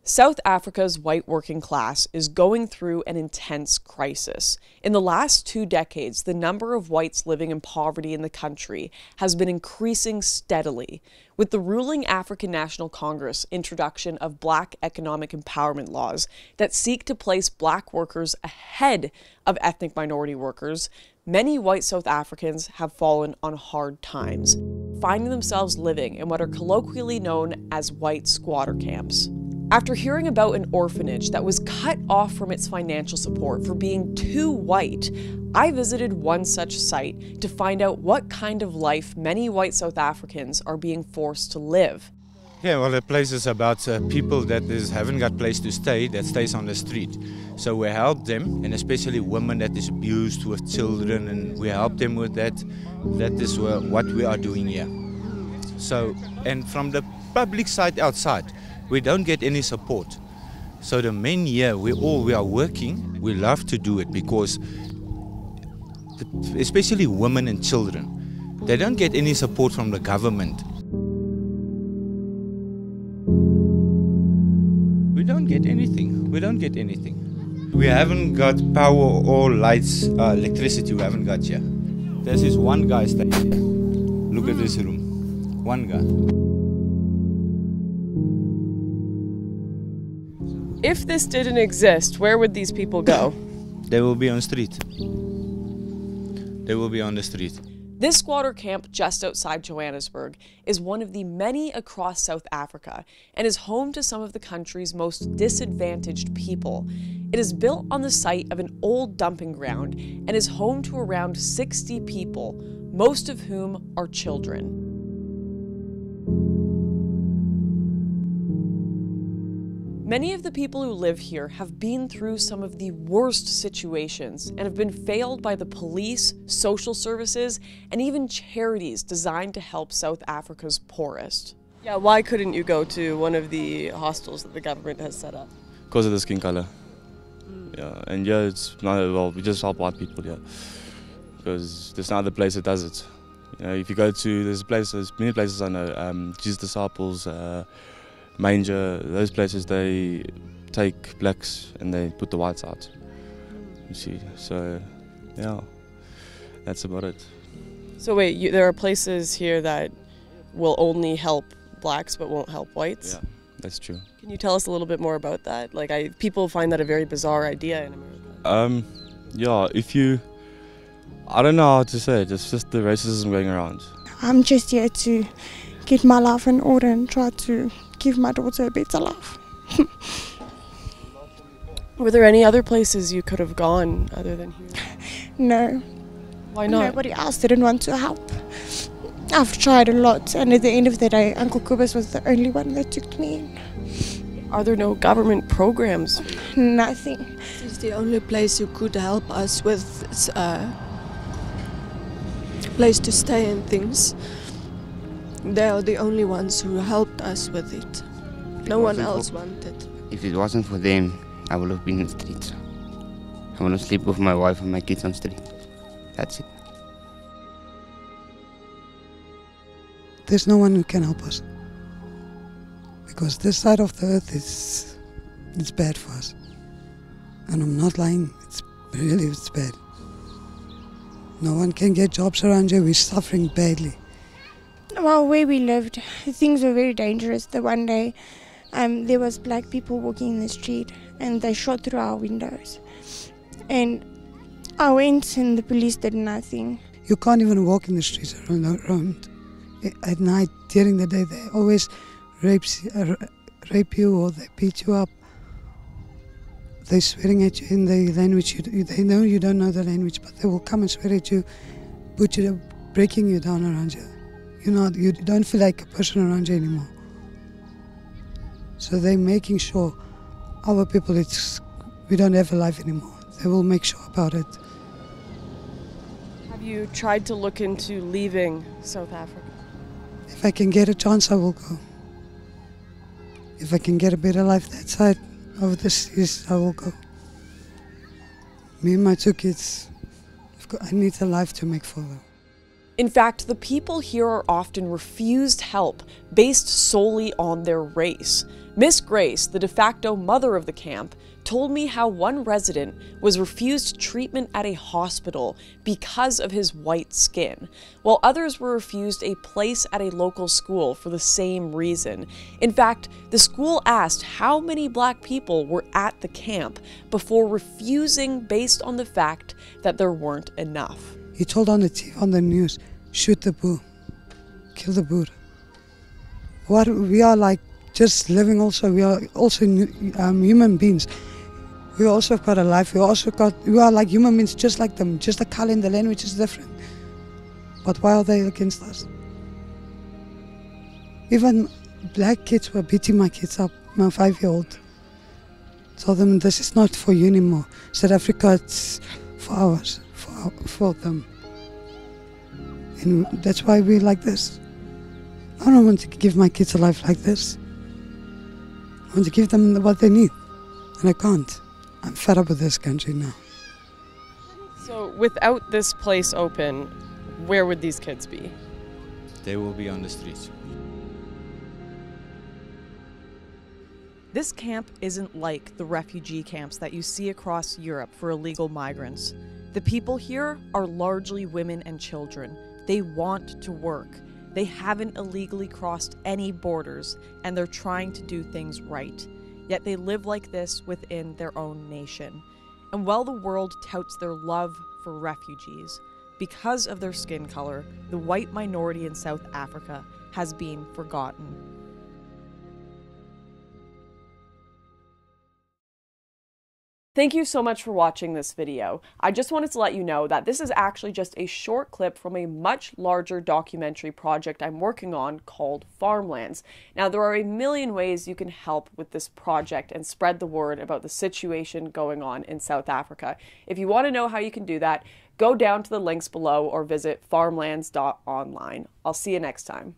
South Africa's white working class is going through an intense crisis. In the last 2 decades, the number of whites living in poverty in the country has been increasing steadily. With the ruling African National Congress introduction of black economic empowerment laws that seek to place black workers ahead of ethnic minority workers, many white South Africans have fallen on hard times, finding themselves living in what are colloquially known as white squatter camps. After hearing about an orphanage that was cut off from its financial support for being too white, I visited one such site to find out what kind of life many white South Africans are being forced to live. Yeah, well, the place is about people that haven't got place to stay, that stays on the street. So we help them, and especially women that is abused with children, and we help them with that. That is what we are doing here. So, and from the public side outside, we don't get any support. So the men here, we are working. We love to do it because, especially women and children, they don't get any support from the government. We don't get anything. We don't get anything. We haven't got power or lights, electricity. We haven't got here. There's this one guy staying here. Look at this room. One guy. If this didn't exist, where would these people go? They will be on the street. They will be on the street. This squatter camp just outside Johannesburg is one of the many across South Africa and is home to some of the country's most disadvantaged people. It is built on the site of an old dumping ground and is home to around 60 people, most of whom are children. Many of the people who live here have been through some of the worst situations and have been failed by the police, social services, and even charities designed to help South Africa's poorest. Yeah, why couldn't you go to one of the hostels that the government has set up? Because of the skin color. Yeah, and yeah, it's not, well, we just help white people here. Because there's no other place that does it. You know, if you go to, there's many places I know, Jesus Disciples, Manger, those places, they take blacks and they put the whites out, you see. So, yeah, that's about it. So wait, there are places here that will only help blacks but won't help whites? Yeah, that's true. Can you tell us a little bit more about that? Like, people find that a very bizarre idea in America. Yeah, I don't know how to say it, it's just the racism going around. I'm just here to get my life in order and try to give my daughter a better life. Were there any other places you could have gone other than here? No. Why not? Nobody else didn't want to help. I've tried a lot, and at the end of the day, Uncle Kobus was the only one that took me in. Are there no government programs? Nothing. This is the only place who could help us with place to stay and things. They are the only ones who helped us with it. No one else wanted. If it wasn't for them, I would have been in the streets. I want to sleep with my wife and my kids on the street. That's it. There's no one who can help us. Because this side of the earth it's bad for us. And I'm not lying, it's bad. No one can get jobs around here, we're suffering badly. Well, where we lived, things were very dangerous. The one day, there was black people walking in the street and they shot through our windows. And I went and the police did nothing. You can't even walk in the streets around. At night, during the day, they always rape you or they beat you up. They're swearing at you in the language. They know you don't know the language, but they will come and swear at you, breaking you down around you. You don't feel like a person around you anymore. So they're making sure our people, we don't have a life anymore. They will make sure about it. Have you tried to look into leaving South Africa? If I can get a chance, I will go. If I can get a better life that side of the seas, I will go. Me and my 2 kids, I need a life to make for them. In fact, the people here are often refused help based solely on their race. Miss Grace, the de facto mother of the camp, told me how one resident was refused treatment at a hospital because of his white skin, while others were refused a place at a local school for the same reason. In fact, the school asked how many black people were at the camp before refusing based on the fact that there weren't enough. He told on the TV, on the news, shoot the Boer, kill the Boer. What we are like, just living also, we are also human beings. We also got a life, we are like human beings just like them, just Acalin, the language is different. But why are they against us? Even black kids were beating my kids up, my 5-year-old. Told them this is not for you anymore. South Africa, it's for ours, for them. And that's why we're like this. I don't want to give my kids a life like this. I want to give them what they need, and I can't. I'm fed up with this country now. So without this place open, where would these kids be? They will be on the streets. This camp isn't like the refugee camps that you see across Europe for illegal migrants. The people here are largely women and children. They want to work. They haven't illegally crossed any borders, and they're trying to do things right. Yet they live like this within their own nation. And while the world touts their love for refugees, because of their skin color, the white minority in South Africa has been forgotten. Thank you so much for watching this video. I just wanted to let you know that this is actually just a short clip from a much larger documentary project I'm working on called Farmlands. Now, there are a million ways you can help with this project and spread the word about the situation going on in South Africa. If you want to know how you can do that, go down to the links below or visit farmlands.online. I'll see you next time.